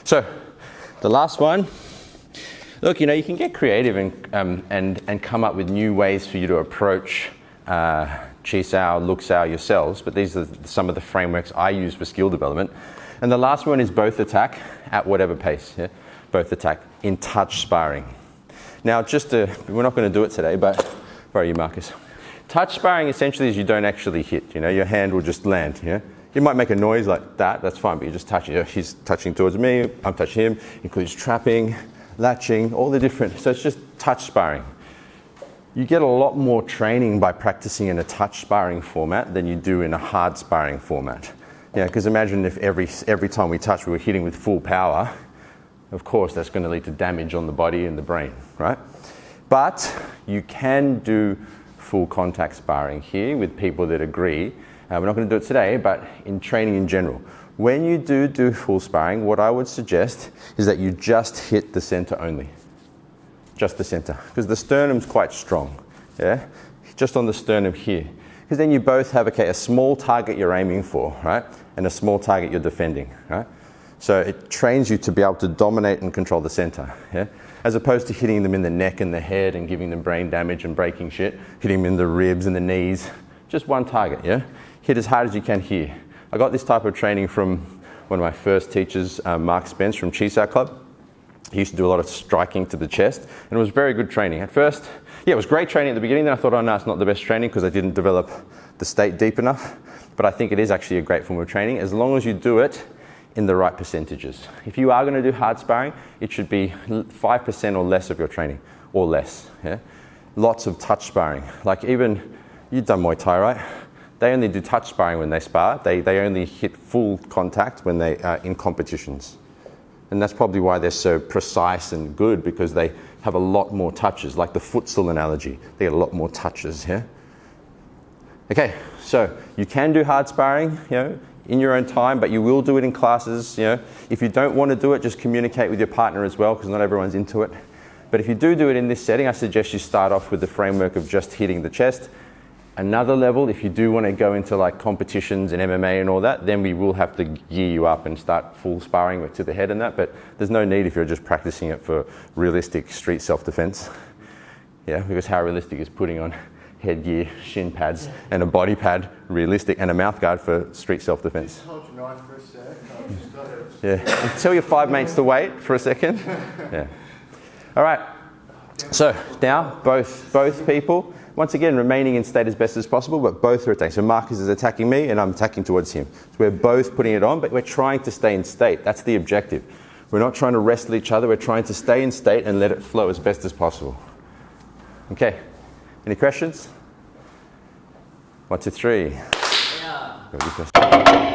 So the last one, look, you can get creative and come up with new ways for you to approach Chi Sao, Luk Sao yourselves, but these are some of the frameworks I use for skill development. And the last one is both attack at whatever pace, yeah? Both attack in touch sparring. Now, we're not going to do it today, but where are you, Marcus? Touch sparring essentially is you don't actually hit, your hand will just land, yeah? You might make a noise like that, that's fine, but you're just touching. He's touching towards me, I'm touching him, includes trapping, latching, all the different, so it's just touch sparring. You get a lot more training by practicing in a touch sparring format than you do in a hard sparring format. Yeah, because imagine if every time we touch we were hitting with full power, of course that's going to lead to damage on the body and the brain, right? But you can do full contact sparring here with people that agree. We're not going to do it today, but in training in general. When you do full sparring, what I would suggest is that you just hit the center only. Just the center, because the sternum's quite strong, yeah? Just on the sternum here. Because then you both have, a small target you're aiming for, right? And a small target you're defending, right? So it trains you to be able to dominate and control the center, yeah? As opposed to hitting them in the neck and the head and giving them brain damage and breaking shit, hitting them in the ribs and the knees. Just one target, yeah? Hit as hard as you can here. I got this type of training from one of my first teachers, Mark Spence from Chi Sao Club. He used to do a lot of striking to the chest, and it was very good training. At first, yeah, it was great training at the beginning, then I thought, oh no, it's not the best training because I didn't develop the state deep enough. But I think it is actually a great form of training as long as you do it in the right percentages. If you are going to do hard sparring, it should be 5% or less of your training, or less, yeah? Lots of touch sparring. Like even, you've done Muay Thai, right? They only do touch sparring when they spar. They only hit full contact when they are in competitions. And that's probably why they're so precise and good, because they have a lot more touches, like the futsal analogy. They get a lot more touches, yeah? Okay, so you can do hard sparring, in your own time, but you will do it in classes, If you don't want to do it, just communicate with your partner as well, because not everyone's into it. But if you do it in this setting, I suggest you start off with the framework of just hitting the chest. Another level, if you do want to go into like competitions and MMA and all that, then we will have to gear you up and start full sparring to the head and that, but there's no need if you're just practicing it for realistic street self-defense. Yeah, because how realistic is putting on headgear, shin pads, and a body pad realistic, and a mouth guard for street self-defense? Yeah, tell your 5 mates to wait for a second. Yeah. All right, so now both people, once again, remaining in state as best as possible, but both are attacking. So Marcus is attacking me and I'm attacking towards him. So we're both putting it on, but we're trying to stay in state. That's the objective. We're not trying to wrestle each other. We're trying to stay in state and let it flow as best as possible. Okay, any questions? 1, 2, 3. Yeah.